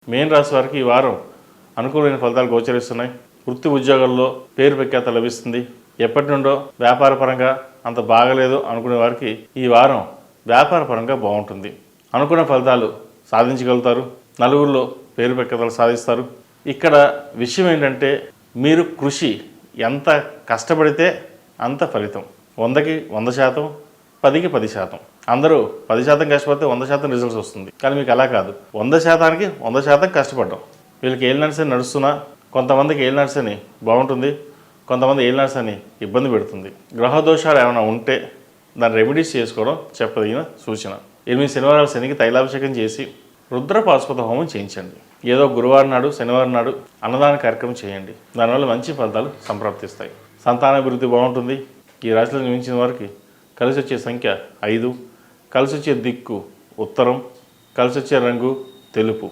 మేన్ రాశి వారికి ఈ వారం అనుకూలమైన ఫలితాలు గోచరిస్తున్నాయి. వృత్తి ఉద్యోగాల్లో పేరు ప్రఖ్యాత లభిస్తుంది. ఎప్పటి నుండో వ్యాపార పరంగా అంత బాగలేదు అనుకునే వారికి ఈ వారం వ్యాపార పరంగా బాగుంటుంది. అనుకున్న ఫలితాలు సాధించగలుగుతారు. నలుగురిలో పేరు ప్రఖ్యాతలు సాధిస్తారు. ఇక్కడ విషయం ఏంటంటే మీరు కృషి ఎంత కష్టపడితే అంత ఫలితం. 100కి 100%, 10కి 10%. అందరూ 10% కష్టపడితే 100% రిజల్ట్స్ వస్తుంది. కానీ మీకు అలా కాదు. 100%కి 100% కష్టపడ్డాం. వీళ్ళకి ఏళ్ళు నడిసని నడుస్తున్నా కొంతమందికి ఏళ్ళు నడిసని బాగుంటుంది, కొంతమంది ఏళ్ళు నడిసని ఇబ్బంది పెడుతుంది. గ్రహ దోషాలు ఏమైనా ఉంటే దాన్ని రెమెడీస్ చేసుకోవడం చెప్పదగిన సూచన. 8 శనివారాలు శనికి తైలాభిషేకం చేసి రుద్రపాశుపత హోమం చేయించండి. ఏదో గురువారం నాడు శనివారం నాడు అన్నదాన కార్యక్రమం చేయండి. దానివల్ల మంచి ఫలితాలు సంప్రాప్తిస్తాయి. సంతానాభివృద్ధి బాగుంటుంది. ఈ రాశిలో జన్మించిన వారికి కలిసి వచ్చే సంఖ్య 5, కలిసి వచ్చే దిక్కు ఉత్తరం, కలిసి వచ్చే రంగు తెలుపు.